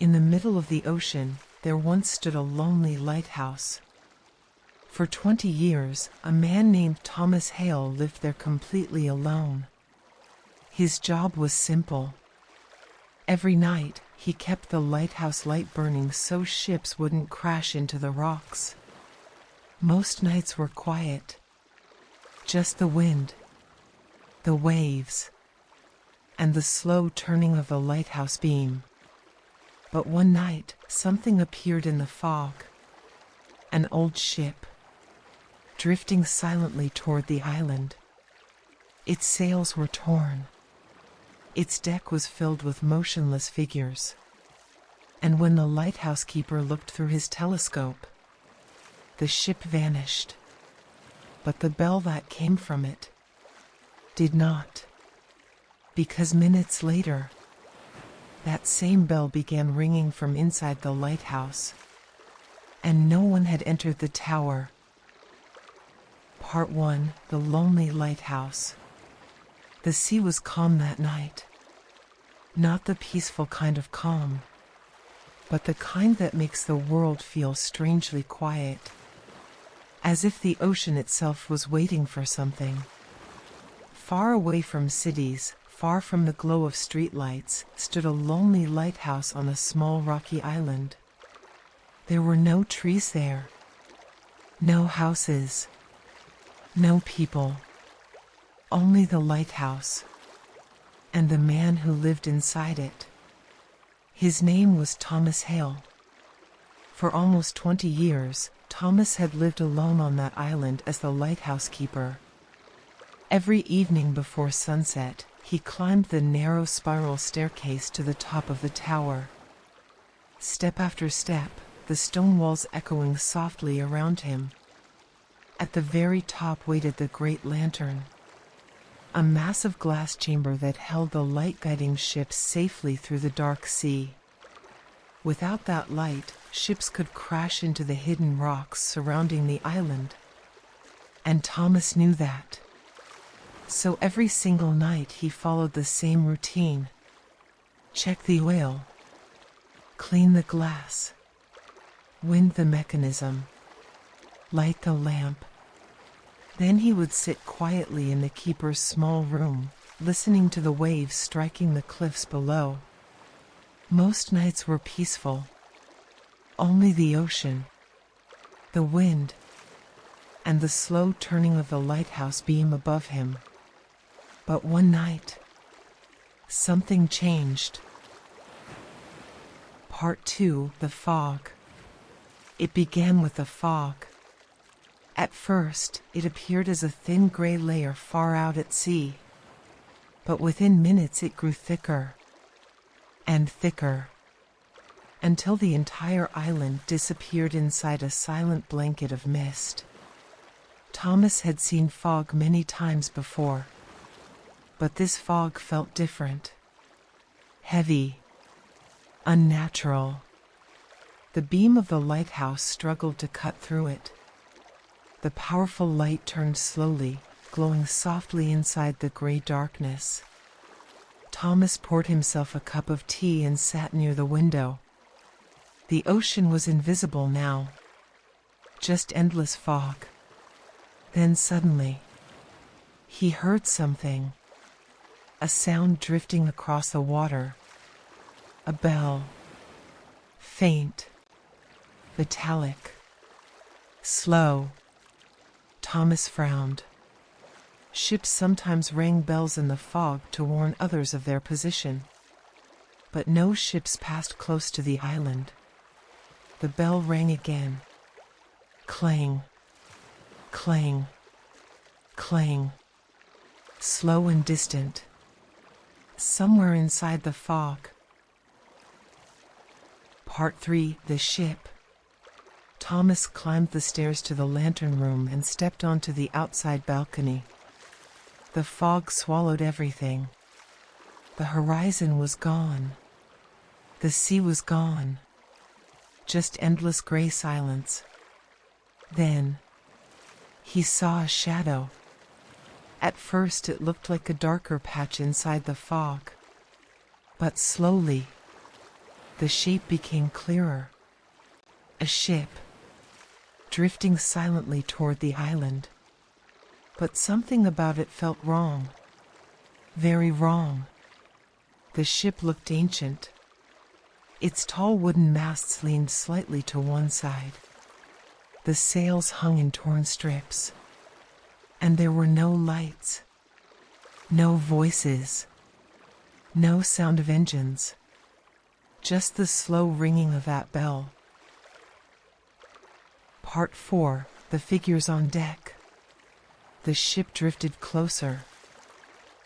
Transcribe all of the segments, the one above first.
In the middle of the ocean, there once stood a lonely lighthouse. For 20 years, a man named Thomas Hale lived there completely alone. His job was simple. Every night, he kept the lighthouse light burning so ships wouldn't crash into the rocks. Most nights were quiet. Just the wind, the waves, and the slow turning of the lighthouse beam. But one night, something appeared in the fog. An old ship, drifting silently toward the island. Its sails were torn. Its deck was filled with motionless figures. And when the lighthouse keeper looked through his telescope, the ship vanished. But the bell that came from it did not. Because minutes later, that same bell began ringing from inside the lighthouse, and no one had entered the tower. Part 1: The Lonely Lighthouse. The sea was calm that night. Not the peaceful kind of calm, but the kind that makes the world feel strangely quiet, as if the ocean itself was waiting for something. Far away from cities, far from the glow of streetlights, stood a lonely lighthouse on a small rocky island. There were no trees there, no houses, no people, only the lighthouse, and the man who lived inside it. His name was Thomas Hale. For almost 20 years, Thomas had lived alone on that island as the lighthouse keeper. Every evening before sunset, he climbed the narrow spiral staircase to the top of the tower. Step after step, the stone walls echoing softly around him. At the very top waited the great lantern, a massive glass chamber that held the light guiding ships safely through the dark sea. Without that light, ships could crash into the hidden rocks surrounding the island. And Thomas knew that. So every single night he followed the same routine. Check the oil, clean the glass, wind the mechanism, light the lamp. Then he would sit quietly in the keeper's small room, listening to the waves striking the cliffs below. Most nights were peaceful. Only the ocean, the wind, and the slow turning of the lighthouse beam above him. But one night, something changed. Part 2: The Fog. It began with the fog. At first, it appeared as a thin gray layer far out at sea. But within minutes it grew thicker and thicker, until the entire island disappeared inside a silent blanket of mist. Thomas had seen fog many times before, but this fog felt different. Heavy, unnatural. The beam of the lighthouse struggled to cut through it. The powerful light turned slowly, glowing softly inside the gray darkness. Thomas poured himself a cup of tea and sat near the window. The ocean was invisible now, just endless fog. Then suddenly, he heard something. A sound drifting across the water. A bell. Faint. Metallic. Slow. Thomas frowned. Ships sometimes rang bells in the fog to warn others of their position. But no ships passed close to the island. The bell rang again. Clang. Clang. Clang. Slow and distant. Somewhere inside the fog. Part 3: The Ship. Thomas climbed the stairs to the lantern room and stepped onto the outside balcony. The fog swallowed everything. The horizon was gone. The sea was gone. Just endless gray silence. Then, he saw a shadow. At first it looked like a darker patch inside the fog. But slowly, The shape became clearer. A ship, drifting silently toward the island. But something about it felt wrong. Very wrong. The ship looked ancient. Its tall wooden masts leaned slightly to one side. The sails hung in torn strips. And there were no lights. No voices. No sound of engines. Just the slow ringing of that bell. Part 4. The figures on deck. The ship drifted closer.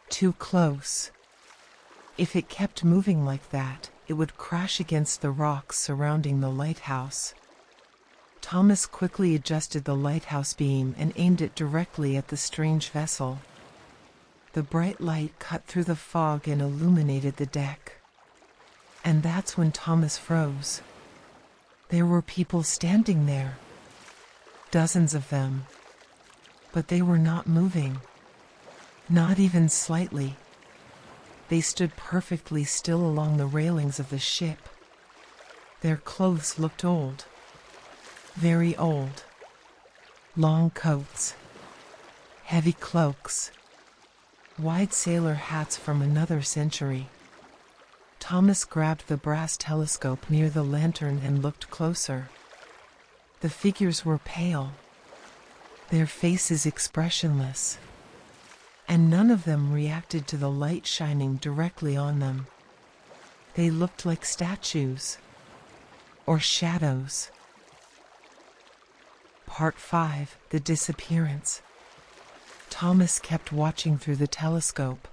Too close. If it kept moving like that, it would crash against the rocks surrounding the lighthouse. Thomas quickly adjusted the lighthouse beam and aimed it directly at the strange vessel. The bright light cut through the fog and illuminated the deck. And that's when Thomas froze. There were people standing there. Dozens of them. But they were not moving. Not even slightly. They stood perfectly still along the railings of the ship. Their clothes looked old. Very old. Long coats. Heavy cloaks. Wide sailor hats from another century. Thomas grabbed the brass telescope near the lantern and looked closer. The figures were pale. Their faces expressionless. And none of them reacted to the light shining directly on them. They looked like statues. Or shadows. Part 5. The disappearance. Thomas kept watching through the telescope.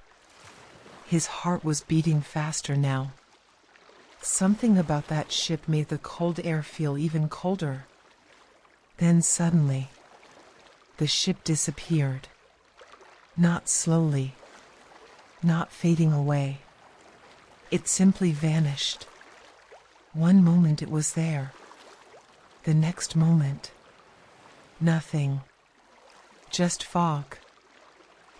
His heart was beating faster now. Something about that ship made the cold air feel even colder. Then suddenly, the ship disappeared. Not slowly. Not fading away. It simply vanished. One moment it was there. The next moment, nothing. Just fog.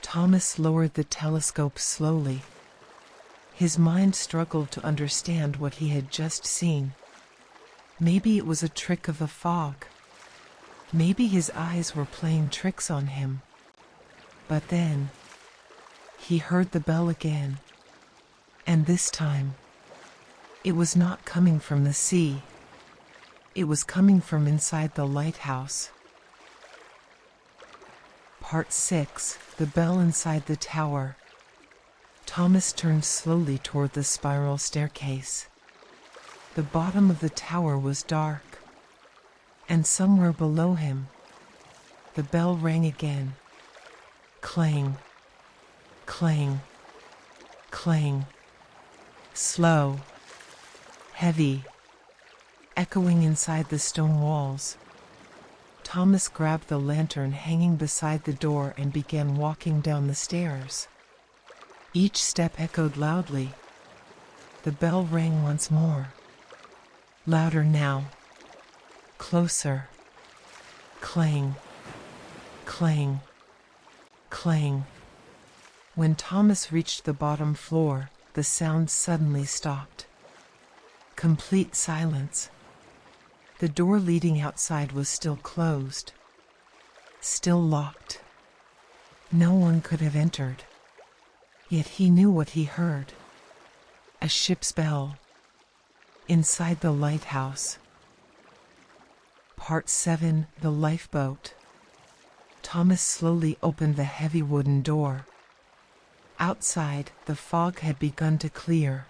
Thomas lowered the telescope slowly. His mind struggled to understand what he had just seen. Maybe it was a trick of the fog. Maybe his eyes were playing tricks on him. But then, he heard the bell again. And this time, it was not coming from the sea. It was coming from inside the lighthouse. Part 6. The bell inside the tower. Thomas turned slowly toward the spiral staircase. The bottom of the tower was dark. And somewhere below him, the bell rang again. Clang. Clang. Clang. Slow. Heavy. Echoing inside the stone walls. Thomas grabbed the lantern hanging beside the door and began walking down the stairs. Each step echoed loudly. The bell rang once more. Louder now. Closer. Clang. Clang. Clang. When Thomas reached the bottom floor, the sound suddenly stopped. Complete silence. The door leading outside was still closed. Still locked. No one could have entered. Yet he knew what he heard. A ship's bell. Inside the lighthouse. Part 7. The lifeboat. Thomas slowly opened the heavy wooden door. Outside, the fog had begun to clear.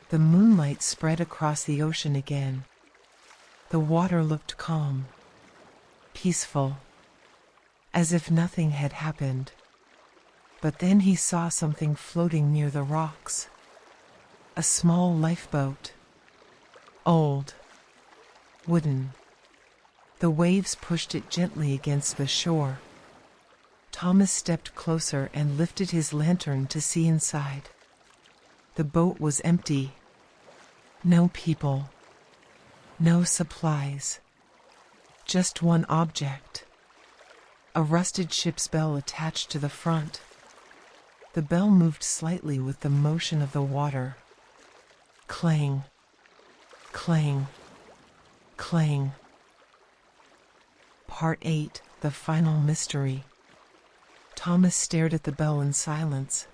The moonlight spread across the ocean again. The water looked calm. Peaceful. As if nothing had happened. But then he saw something floating near the rocks. A small lifeboat. Old. Wooden. The waves pushed it gently against the shore. Thomas stepped closer and lifted his lantern to see inside. The boat was empty. No people. No supplies. Just one object. A rusted ship's bell attached to the front. The bell moved slightly with the motion of the water. Clang. clang, clang. Part 8, The Final Mystery. Thomas stared at the bell in silence.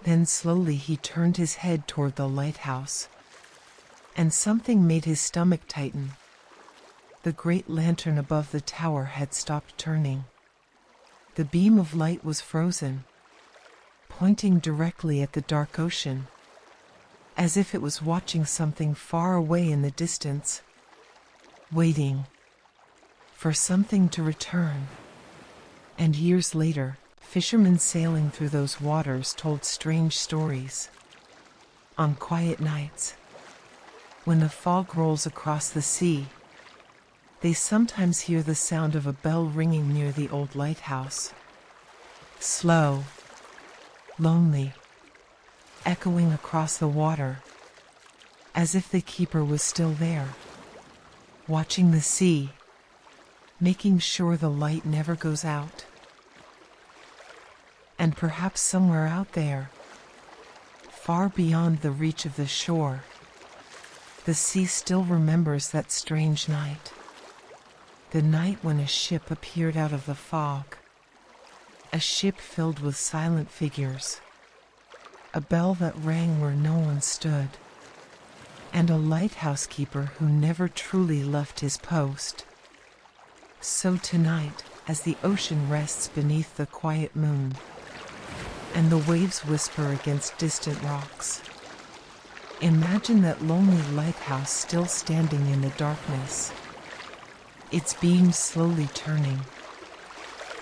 Then slowly he turned his head toward the lighthouse. And something made his stomach tighten. The great lantern above the tower had stopped turning. The beam of light was frozen, pointing directly at the dark ocean, as if it was watching something far away in the distance, waiting for something to return. And years later, fishermen sailing through those waters told strange stories. On quiet nights, when the fog rolls across the sea, they sometimes hear the sound of a bell ringing near the old lighthouse. Slow, lonely, echoing across the water, as if the keeper was still there, watching the sea, making sure the light never goes out. And perhaps somewhere out there, far beyond the reach of the shore, the sea still remembers that strange night. The night when a ship appeared out of the fog. A ship filled with silent figures. A bell that rang where no one stood. And a lighthouse keeper who never truly left his post. So tonight, as the ocean rests beneath the quiet moon, and the waves whisper against distant rocks, imagine that lonely lighthouse still standing in the darkness, its beams slowly turning,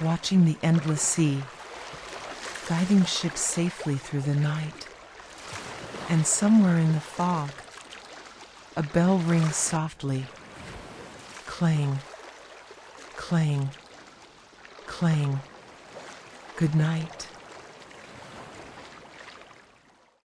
watching the endless sea, guiding ships safely through the night. And somewhere in the fog, a bell rings softly, clang, clang, clang. Good night.